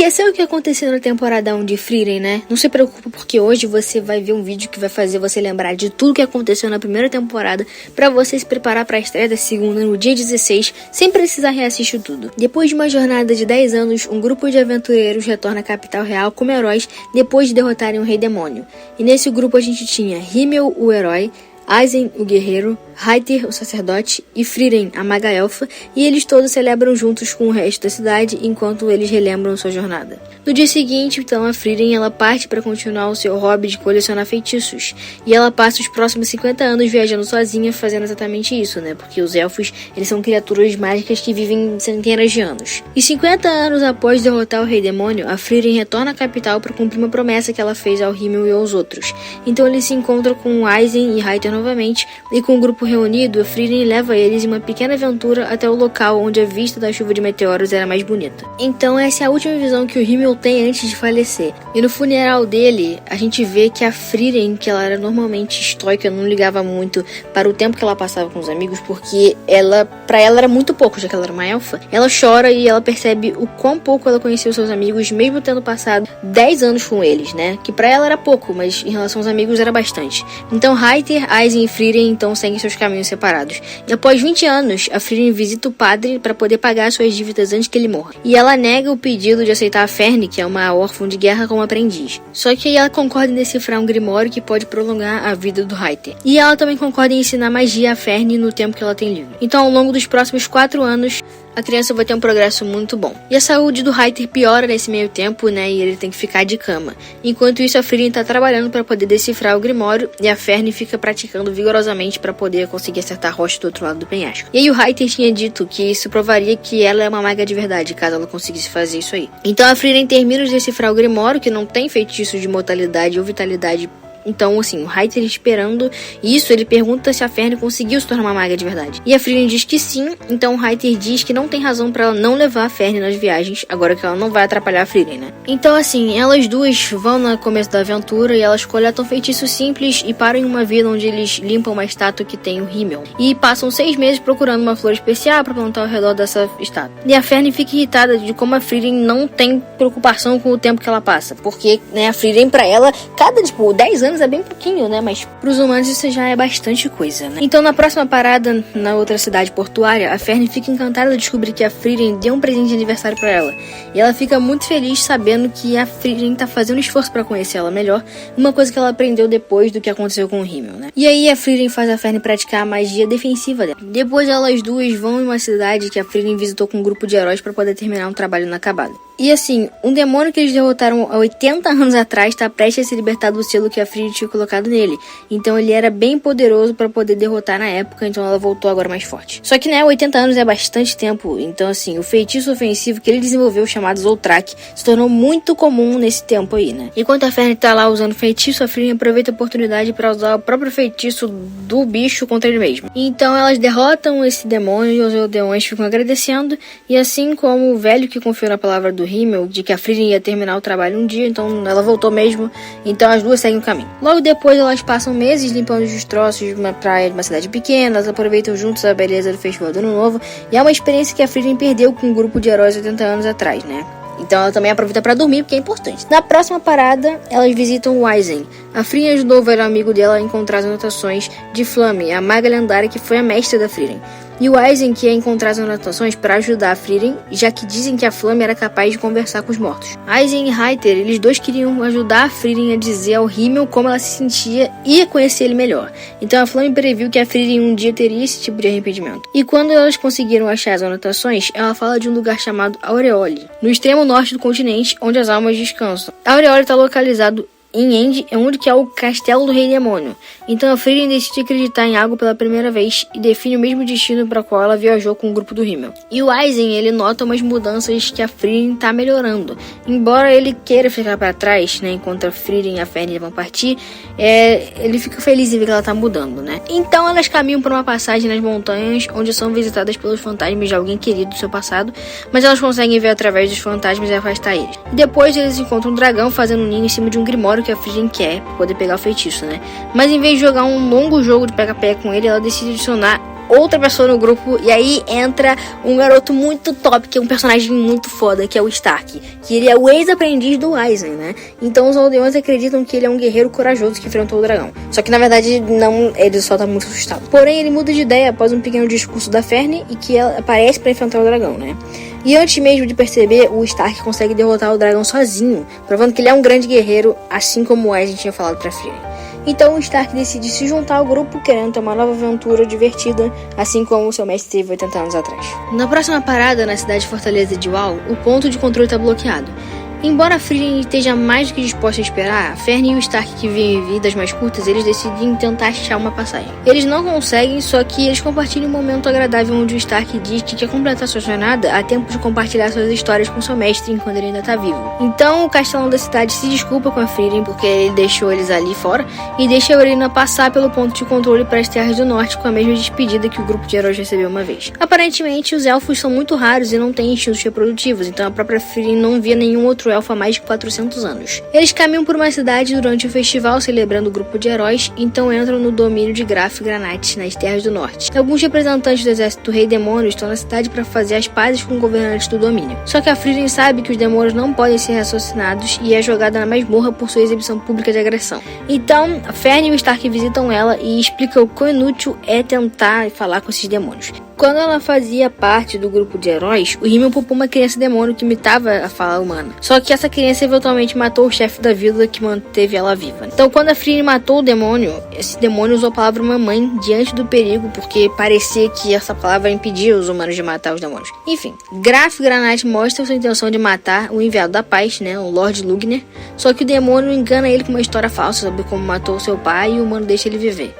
esqueceu o que aconteceu na temporada 1 de Frieren, né? Não se preocupe, porque hoje você vai ver um vídeo que vai fazer você lembrar de tudo que aconteceu na primeira temporada pra você se preparar pra estreia da segunda no dia 16, sem precisar reassistir tudo. Depois de uma jornada de 10 anos, um grupo de aventureiros retorna à capital real como heróis depois de derrotarem o Rei Demônio. E nesse grupo a gente tinha Himmel, o herói, Aizen, o guerreiro, Hayter, o sacerdote, e Frieren, a maga elfa, e eles todos celebram juntos com o resto da cidade enquanto eles relembram sua jornada. No dia seguinte, então, a Frieren ela parte para continuar o seu hobby de colecionar feitiços, e ela passa os próximos 50 anos viajando sozinha fazendo exatamente isso, né? Porque os elfos, eles são criaturas mágicas que vivem centenas de anos. E 50 anos após derrotar o Rei Demônio, a Frieren retorna à capital para cumprir uma promessa que ela fez ao Himmel e aos outros. Então ele se encontra com Aizen e Hayter novamente, e com o grupo reunido, Frieren leva eles em uma pequena aventura até o local onde a vista da chuva de meteoros era mais bonita. Então essa é a última visão que o Himmel tem antes de falecer. E no funeral dele, a gente vê que a Frieren, que ela era normalmente estoica, não ligava muito para o tempo que ela passava com os amigos, porque pra ela era muito pouco, já que ela era uma elfa. Ela chora e ela percebe o quão pouco ela conheceu seus amigos, mesmo tendo passado 10 anos com eles, né? Que pra ela era pouco, mas em relação aos amigos era bastante. Então Hayter, Aizen e Frieren então seguem seus caminhos separados. E após 20 anos, a Frieren visita o padre para poder pagar suas dívidas antes que ele morra. E ela nega o pedido de aceitar a Ferne, que é uma órfã de guerra, como aprendiz. Só que aí ela concorda em decifrar um grimório que pode prolongar a vida do Hayter. E ela também concorda em ensinar magia a Ferne no tempo que ela tem livre. Então, ao longo dos próximos 4 anos, a criança vai ter um progresso muito bom. E a saúde do Hayter piora nesse meio tempo, né? E ele tem que ficar de cama. Enquanto isso, a Frieren tá trabalhando para poder decifrar o grimório e a Ferne fica praticando vigorosamente para poder conseguir acertar a rocha do outro lado do penhasco. E aí o Hayter tinha dito que isso provaria que ela é uma maga de verdade, caso ela conseguisse fazer isso aí. Então a Frieren termina de decifrar o grimório, que não tem feitiços de mortalidade ou vitalidade. Então, assim, o Hayter esperando isso, ele pergunta se a Ferne conseguiu se tornar uma maga de verdade. E a Frieren diz que sim, então o Hayter diz que não tem razão pra ela não levar a Ferne nas viagens, agora que ela não vai atrapalhar a Frieren, né? Então, assim, elas duas vão no começo da aventura e elas coletam feitiços simples e param em uma vila onde eles limpam uma estátua que tem o Himmel. E passam 6 meses procurando uma flor especial pra plantar ao redor dessa estátua. E a Ferne fica irritada de como a Frieren não tem preocupação com o tempo que ela passa, porque, né, a Frieren pra ela, cada, 10 anos é bem pouquinho, né? Mas pros humanos isso já é bastante coisa, né? Então, na próxima parada, na outra cidade portuária, a Ferne fica encantada de descobrir que a Frieren deu um presente de aniversário pra ela. E ela fica muito feliz sabendo que a Frieren tá fazendo esforço pra conhecer ela melhor, uma coisa que ela aprendeu depois do que aconteceu com o Himmel, né? E aí a Frieren faz a Ferne praticar a magia defensiva dela. Depois elas duas vão em uma cidade que a Frieren visitou com um grupo de heróis pra poder terminar um trabalho inacabado. E assim, um demônio que eles derrotaram há 80 anos atrás está prestes a se libertar do selo que a Frieren tinha colocado nele. Então ele era bem poderoso para poder derrotar na época, então ela voltou agora mais forte. Só que, né, 80 anos é bastante tempo, então assim, o feitiço ofensivo que ele desenvolveu, chamado Zoltrak, se tornou muito comum nesse tempo aí, né? Enquanto a Ferne tá lá usando feitiço, a Frieren aproveita a oportunidade para usar o próprio feitiço do bicho contra ele mesmo. Então elas derrotam esse demônio e os Eldeões ficam agradecendo, e assim como o velho que confiou na palavra do Himmel de que a Frieren ia terminar o trabalho um dia, então ela voltou mesmo, então as duas seguem o caminho. Logo depois elas passam meses limpando os destroços de uma praia de uma cidade pequena, elas aproveitam juntos a beleza do festival do Ano Novo, e é uma experiência que a Frieren perdeu com um grupo de heróis 80 anos atrás, né? Então ela também aproveita para dormir, porque é importante. Na próxima parada, elas visitam o Aizen. A Frieren ajudou o velho amigo dela a encontrar as anotações de Flamme, a maga lendária que foi a mestra da Frieren. E o Aizen que ia encontrar as anotações para ajudar a Frieren, já que dizem que a Flamme era capaz de conversar com os mortos. Aizen e Hayter, eles dois queriam ajudar a Frieren a dizer ao Himmel como ela se sentia e a conhecer ele melhor. Então a Flamme previu que a Frieren um dia teria esse tipo de arrependimento. E quando elas conseguiram achar as anotações, ela fala de um lugar chamado Aureole, no extremo norte do continente, onde as almas descansam. Aureole está localizado em End, é onde que é o castelo do Rei Demônio. Então a Frieren decide acreditar em algo pela primeira vez e define o mesmo destino para o qual ela viajou com o grupo do Himmel. E o Aizen, ele nota umas mudanças que a Frieren tá melhorando. Embora ele queira ficar para trás, né, enquanto a Frieren e a Ferne vão partir, ele fica feliz em ver que ela tá mudando, né? Então elas caminham por uma passagem nas montanhas, onde são visitadas pelos fantasmas de alguém querido do seu passado, mas elas conseguem ver através dos fantasmas e afastar eles. Depois eles encontram um dragão fazendo um ninho em cima de um grimório que a Frieren quer pra poder pegar o feitiço, né? Mas em vez de jogar um longo jogo de pega-pega com ele, ela decide adicionar outra pessoa no grupo, e aí entra um garoto muito top, que é um personagem muito foda, que é o Stark, que ele é o ex-aprendiz do Aizen, né? Então os aldeões acreditam que ele é um guerreiro corajoso que enfrentou o dragão. Só que na verdade não, ele só tá muito assustado. Porém, ele muda de ideia após um pequeno discurso da Fern e que ela aparece para enfrentar o dragão, né? E antes mesmo de perceber, o Stark consegue derrotar o dragão sozinho, provando que ele é um grande guerreiro, assim como o Aizen tinha falado pra Frieren. Então o Stark decide se juntar ao grupo, querendo ter uma nova aventura divertida, assim como o seu mestre teve 80 anos atrás. Na próxima parada, na cidade fortaleza de Wall, o ponto de controle está bloqueado. Embora Frieren esteja mais do que disposto a esperar, a Fern e o Stark, que vivem vidas mais curtas, eles decidem tentar achar uma passagem. Eles não conseguem, só que eles compartilham um momento agradável onde o Stark diz que quer completar sua jornada a tempo de compartilhar suas histórias com seu mestre enquanto ele ainda está vivo. Então o castelão da cidade se desculpa com a Frieren porque ele deixou eles ali fora e deixa a Olenna passar pelo ponto de controle para as Terras do Norte com a mesma despedida que o grupo de heróis recebeu uma vez. Aparentemente, os elfos são muito raros e não têm instintos reprodutivos, então a própria Frieren não via nenhum outro elfo há mais de 400 anos. Eles caminham por uma cidade durante o festival celebrando o grupo de heróis, então entram no domínio de Graf Granat, nas Terras do Norte. Alguns representantes do exército do Rei Demônio estão na cidade para fazer as pazes com o governante do domínio. Só que a Frieren sabe que os demônios não podem ser raciocinados e é jogada na masmorra por sua exibição pública de agressão. Então, a Fern e o Stark visitam ela e explicam o quão inútil é tentar falar com esses demônios. Quando ela fazia parte do grupo de heróis, o Himmel poupou uma criança demônio que imitava a fala humana. Só que essa criança eventualmente matou o chefe da vila que manteve ela viva. Então quando a Frieren matou o demônio, esse demônio usou a palavra mamãe diante do perigo, porque parecia que essa palavra impedia os humanos de matar os demônios. Enfim, Graf Granat mostra sua intenção de matar o enviado da paz, né, o Lord Lugner, só que o demônio engana ele com uma história falsa sobre como matou seu pai e o humano deixa ele viver.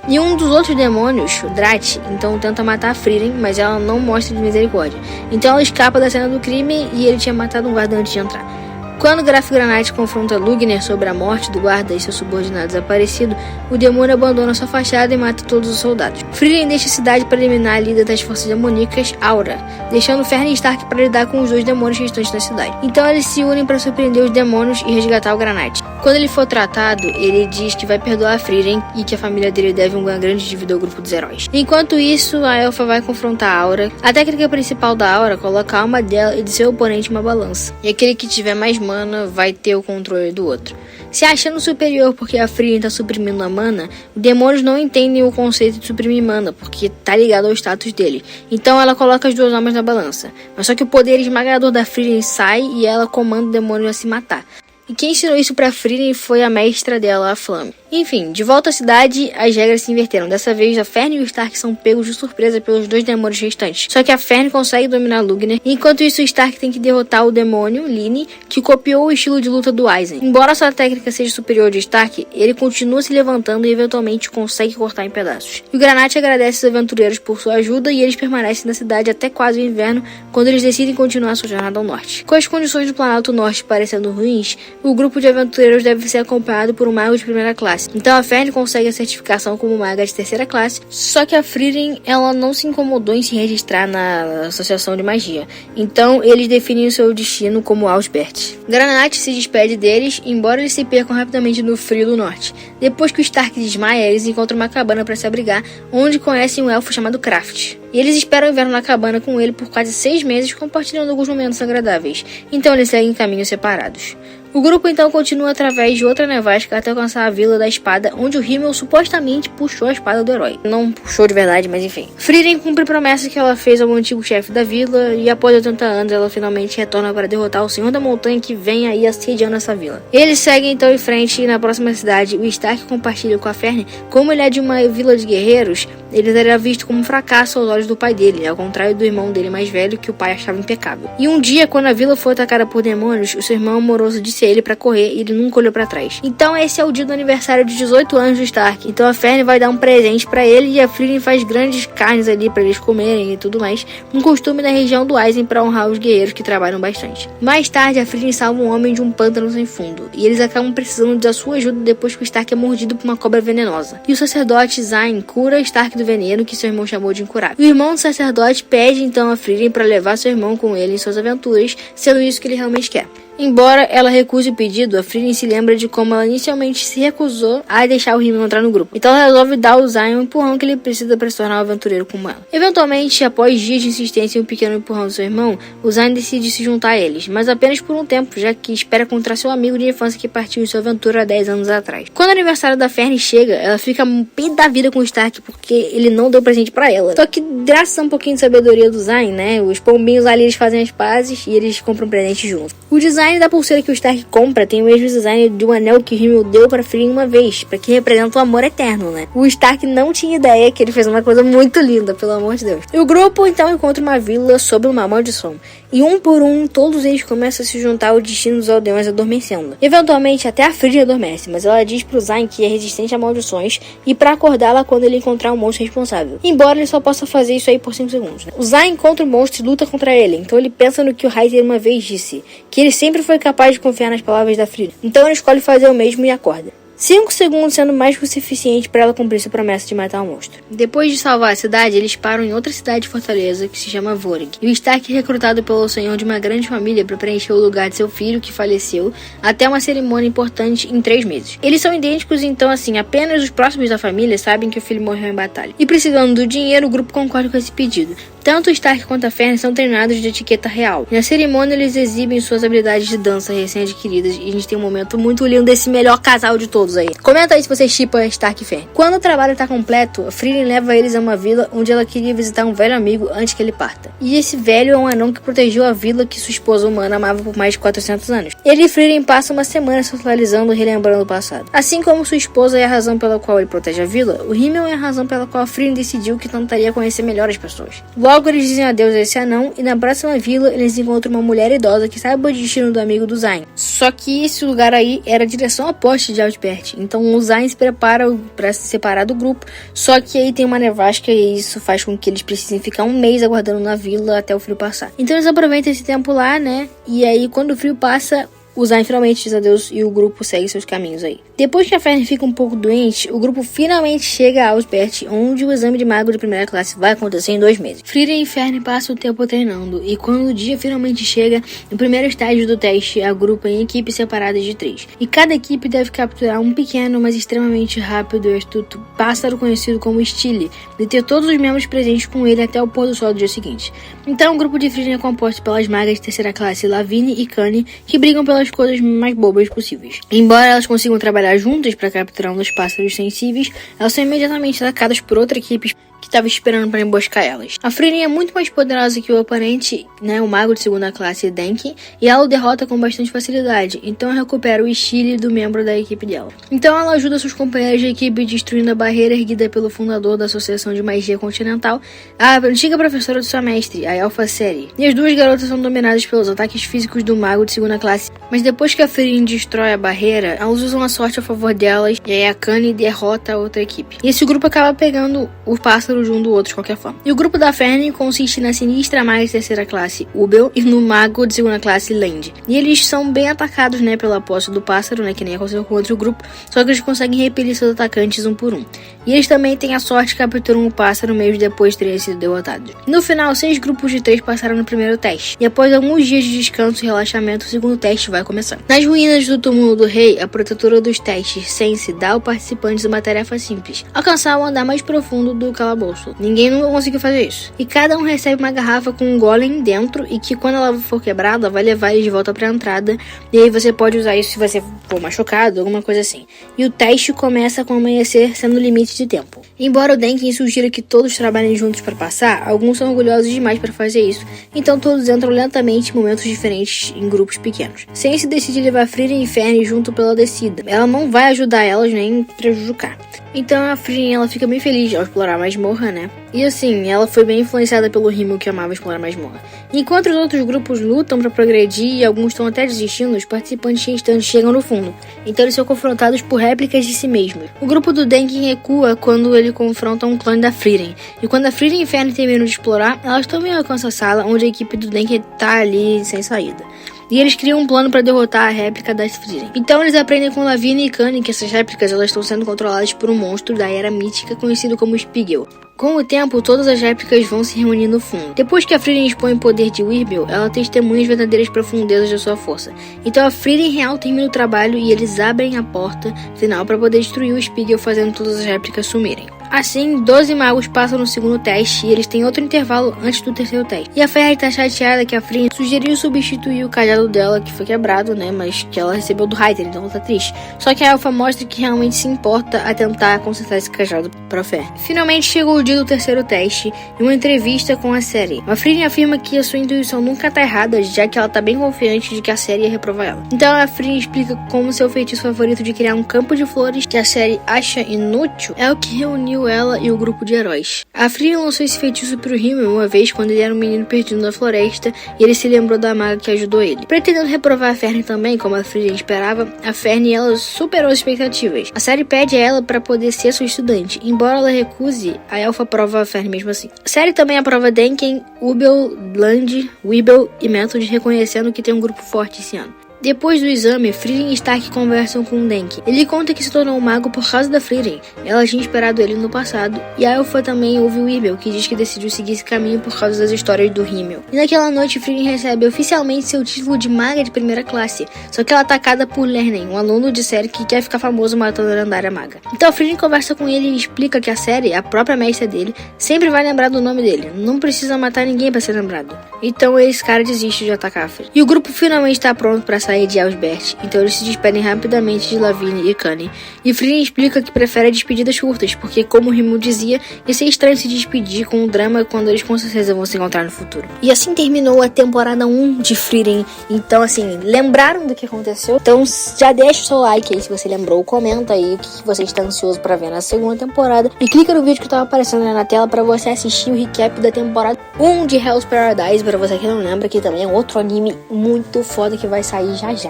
E um dos outros demônios, o Drat, então tenta matar a Frieren, mas ela não mostra de misericórdia. Então ela escapa da cena do crime e ele tinha matado um guarda antes de entrar. Quando Graf Granat confronta Lugner sobre a morte do guarda e seu subordinado desaparecido, o demônio abandona sua fachada e mata todos os soldados. Frieren deixa a cidade para eliminar a líder das forças demoníacas, Aura, deixando Fern e Stark para lidar com os dois demônios restantes da cidade. Então eles se unem para surpreender os demônios e resgatar o Granat. Quando ele for tratado, ele diz que vai perdoar a Frieren e que a família dele deve uma grande dívida ao grupo dos heróis. Enquanto isso, a elfa vai confrontar a Aura. A técnica principal da Aura coloca a alma dela e de seu oponente em uma balança. E aquele que tiver mais mana vai ter o controle do outro. Se achando superior porque a Frieren está suprimindo a mana, os demônios não entendem o conceito de suprimir mana, porque tá ligado ao status dele. Então ela coloca as duas almas na balança. Mas só que o poder esmagador da Frieren sai e ela comanda o demônio a se matar. E quem ensinou isso pra Frieren foi a mestra dela, a Flamme. Enfim, de volta à cidade, as regras se inverteram. Dessa vez, a Fern e o Stark são pegos de surpresa pelos dois demônios restantes. Só que a Fern consegue dominar Lugner, enquanto isso o Stark tem que derrotar o demônio, Line, que copiou o estilo de luta do Aizen. Embora sua técnica seja superior de Stark, ele continua se levantando e eventualmente consegue cortar em pedaços. E o Granat agradece os aventureiros por sua ajuda e eles permanecem na cidade até quase o inverno, quando eles decidem continuar sua jornada ao norte. Com as condições do Planalto Norte parecendo ruins, o grupo de aventureiros deve ser acompanhado por um mago de primeira classe. Então a Fern consegue a certificação como maga de terceira classe, só que a Frieren, ela não se incomodou em se registrar na Associação de Magia. Então eles definem o seu destino como Ausbert. Granat se despede deles, embora eles se percam rapidamente no frio do norte. Depois que o Stark desmaia, eles encontram uma cabana para se abrigar, onde conhecem um elfo chamado Kraft. E eles esperam o inverno na cabana com ele por quase 6 meses, compartilhando alguns momentos agradáveis. Então eles seguem caminhos separados. O grupo então continua através de outra nevasca até alcançar a Vila da Espada, onde o Himmel supostamente puxou a espada do herói. Não puxou de verdade, mas enfim. Frieren cumpre a promessa que ela fez ao antigo chefe da vila, e após 80 anos ela finalmente retorna para derrotar o Senhor da Montanha que vem aí assediando essa vila. Eles seguem então em frente e na próxima cidade o Stark compartilha com a Fern, como ele é de uma vila de guerreiros, ele era visto como um fracasso aos olhos do pai dele, ao contrário do irmão dele mais velho, que o pai achava impecável. E um dia, quando a vila foi atacada por demônios, o seu irmão amoroso disse a ele para correr e ele nunca olhou para trás. Então esse é o dia do aniversário de 18 anos do Stark. Então a Fern vai dar um presente para ele e a Frieren faz grandes carnes ali para eles comerem e tudo mais, um costume da região do Aizen para honrar os guerreiros que trabalham bastante. Mais tarde, a Frieren salva um homem de um pântano sem fundo, e eles acabam precisando da sua ajuda depois que o Stark é mordido por uma cobra venenosa. E o sacerdote Zain cura Stark do veneno que seu irmão chamou de incurável. O irmão do sacerdote pede então a Frieren para levar seu irmão com ele em suas aventuras, sendo isso que ele realmente quer. Embora ela recuse o pedido, a Frieren se lembra de como ela inicialmente se recusou a deixar o Himmel entrar no grupo. Então ela resolve dar ao Zayn um empurrão que ele precisa para se tornar um aventureiro como ela. Eventualmente, após dias de insistência e um pequeno empurrão do seu irmão, o Zayn decide se juntar a eles, mas apenas por um tempo, já que espera encontrar seu amigo de infância que partiu em sua aventura há 10 anos atrás. Quando o aniversário da Fern chega, ela fica pé da vida com o Stark porque ele não deu presente pra ela. Só que graças a um pouquinho de sabedoria do Zayn, né, os pombinhos ali eles fazem as pazes e eles compram um presente juntos. O design da pulseira que o Stark compra tem o mesmo design de um anel que o Himmel deu pra Frieren uma vez, pra que representa o amor eterno, né. O Stark não tinha ideia que ele fez uma coisa muito linda, pelo amor de Deus. E o grupo então encontra uma vila sob uma maldição. E um por um, todos eles começam a se juntar ao destino dos aldeões adormecendo. Eventualmente, até a Frieren adormece, mas ela diz pro Zayn que é resistente a maldições e pra acordá-la quando ele encontrar o monstro responsável. Embora ele só possa fazer isso aí por 5 segundos, né? O Zayn encontra o monstro e luta contra ele, então ele pensa no que o Raiter uma vez disse, que ele sempre foi capaz de confiar nas palavras da Frieren. Então ele escolhe fazer o mesmo e acorda. 5 segundos sendo mais que o suficiente para ela cumprir sua promessa de matar o monstro. Depois de salvar a cidade, eles param em outra cidade de fortaleza que se chama Vorig. E o Stark é recrutado pelo senhor de uma grande família para preencher o lugar de seu filho que faleceu até uma cerimônia importante em 3 meses. Eles são idênticos, então assim, apenas os próximos da família sabem que o filho morreu em batalha. E precisando do dinheiro, o grupo concorda com esse pedido. Tanto o Stark quanto a Fern são treinados de etiqueta real. Na cerimônia, eles exibem suas habilidades de dança recém-adquiridas e a gente tem um momento muito lindo desse melhor casal de todos aí. Comenta aí se você shippa Stark e Fern. Quando o trabalho tá completo, a Frieren leva eles a uma vila onde ela queria visitar um velho amigo antes que ele parta. E esse velho é um anão que protegeu a vila que sua esposa humana amava por mais de 400 anos. Ele e Frieren passam uma semana socializando e relembrando o passado. Assim como sua esposa é a razão pela qual ele protege a vila, o Himmel é a razão pela qual a Frieren decidiu que tentaria conhecer melhor as pessoas. Logo eles dizem adeus a esse anão e na próxima vila eles encontram uma mulher idosa que sabe o destino do amigo do Zayn. Só que esse lugar aí era a direção oposta de Outbert, então o Zayn se prepara para se separar do grupo, só que aí tem uma nevasca e isso faz com que eles precisem ficar um mês aguardando na vila até o frio passar. Então eles aproveitam esse tempo lá, né, e aí quando o frio passa, o Zayn finalmente diz adeus e o grupo segue seus caminhos aí. Depois que a Fern fica um pouco doente, o grupo finalmente chega a Outbert, onde o exame de mago de primeira classe vai acontecer em 2 meses. Frieren e Fern passam o tempo treinando, e quando o dia finalmente chega, no primeiro estágio do teste, agrupam em equipes separadas de 3. E cada equipe deve capturar um pequeno, mas extremamente rápido e astuto pássaro conhecido como Stille, e ter todos os membros presentes com ele até o pôr do sol do dia seguinte. Então o grupo de Frieren é composto pelas magas de terceira classe Lavigne e Kanye, que brigam pelas coisas mais bobas possíveis. Embora elas consigam trabalhar juntas para capturar um dos pássaros sensíveis, elas são imediatamente atacadas por outra equipe que estava esperando para emboscar elas. A Frieren é muito mais poderosa que o oponente, né, o mago de segunda classe Denki, e ela o derrota com bastante facilidade, então recupera o estilo do membro da equipe dela. Então ela ajuda seus companheiros de equipe destruindo a barreira erguida pelo fundador da Associação de Magia Continental, a antiga professora do seu mestre, a Alpha Seri. E as duas garotas são dominadas pelos ataques físicos do mago de segunda classe, mas depois que a Frieren destrói a barreira, elas usam a sorte a favor delas, e aí a Kanye derrota a outra equipe. E esse grupo acaba pegando o pássaro de um do outro de qualquer forma. E o grupo da Fern consiste na sinistra maga de terceira classe Ubel e no mago de segunda classe Land. E eles são bem atacados, né, pela posse do pássaro, né, que nem aconteceu com outro grupo, só que eles conseguem repelir seus atacantes um por um. E eles também têm a sorte de capturar um pássaro mesmo depois de terem sido derrotados. No final, 6 grupos de 3 passaram no primeiro teste, e após alguns dias de descanso e relaxamento, o segundo teste vai começar. Nas ruínas do túmulo do rei, a protetora dos testes, Sense, dá aos participantes uma tarefa simples: alcançar o andar mais profundo do calabouço. Ninguém nunca conseguiu fazer isso. E cada um recebe uma garrafa com um golem dentro e que quando ela for quebrada, vai levar eles de volta pra entrada. E aí você pode usar isso se você for machucado, alguma coisa assim. E o teste começa com o amanhecer sendo o limite de tempo. Embora o Denkin sugira que todos trabalhem juntos para passar, alguns são orgulhosos demais para fazer isso. Então todos entram lentamente em momentos diferentes em grupos pequenos. Sense decide levar Frieren e Fern junto pela descida. Ela não vai ajudar elas nem prejudicar. Então a Frieren ela fica bem feliz ao explorar a masmorra, né? E assim, ela foi bem influenciada pelo Himmel que amava explorar a masmorra. Enquanto os outros grupos lutam para progredir e alguns estão até desistindo, os participantes restantes chegam no fundo. Então eles são confrontados por réplicas de si mesmos. O grupo do Denkin recua quando ele confronta um clone da Frieren. E quando a Frieren e Fern terminam de explorar, elas também alcançam a sala onde a equipe do Denkin tá ali sem saída. E eles criam um plano para derrotar a réplica das Frieren. Então eles aprendem com Lavigne e Kanye que essas réplicas elas estão sendo controladas por um monstro da Era Mítica conhecido como Spiegel. Com o tempo, todas as réplicas vão se reunir no fundo. Depois que a Frieren expõe o poder de Weevil, ela testemunha as verdadeiras profundezas da sua força. Então a Frieren real termina o trabalho e eles abrem a porta final para poder destruir o Spiegel, fazendo todas as réplicas sumirem. Assim, 12 magos passam no segundo teste e eles têm outro intervalo antes do terceiro teste. E a Ferry tá chateada que a Frieren sugeriu substituir o cajado dela, que foi quebrado, né, mas que ela recebeu do Hyter, então ela tá triste. Só que a Elfa mostra que realmente se importa a tentar consertar esse cajado pra Ferry. Finalmente chegou o dia do terceiro teste e uma entrevista com a série. A Frieren afirma que a sua intuição nunca tá errada, já que ela tá bem confiante de que a série ia reprovar ela. Então a Frieren explica como seu feitiço favorito de criar um campo de flores que a série acha inútil é o que reuniu ela e o grupo de heróis. A Frieren lançou esse feitiço pro Himmel uma vez quando ele era um menino perdido na floresta e ele se lembrou da maga que ajudou ele. Pretendendo reprovar a Fern também, como a Frieren esperava, a Fern e ela superou as expectativas. A série pede a ela para poder ser sua estudante. Embora ela recuse, a Elfa aprova a Fern mesmo assim. A série também aprova Denken, Ubel, Land, Weebel e Method, reconhecendo que tem um grupo forte esse ano. Depois do exame, Frieren e Stark conversam com Denk. Ele conta que se tornou um mago por causa da Frieren. Ela tinha esperado ele no passado. E a Elfa também ouve o Weebel, que diz que decidiu seguir esse caminho por causa das histórias do Himmel. E naquela noite, Frieren recebe oficialmente seu título de maga de primeira classe. Só que ela é atacada por Lernen, um aluno de série que quer ficar famoso matando a lendária maga. Então a Frieren conversa com ele e explica que a série, a própria mestra dele, sempre vai lembrar do nome dele. Não precisa matar ninguém para ser lembrado. Então esse cara desiste de atacar a Frieren. E o grupo finalmente está pronto para sair de Elsbeth, então eles se despedem rapidamente de Lavigne e Cunny. E Frieren explica que prefere despedidas curtas, porque como o Himmel dizia, ia ser estranho se despedir com um drama quando eles com certeza vão se encontrar no futuro. E assim terminou a temporada 1 de Frieren. Então assim, lembraram do que aconteceu? Então já deixa o seu like aí se você lembrou, comenta aí o que você está ansioso para ver na segunda temporada e clica no vídeo que estava aparecendo aí na tela para você assistir o recap da temporada 1 de Hell's Paradise, para você que não lembra, que também é outro anime muito foda que vai sair já já.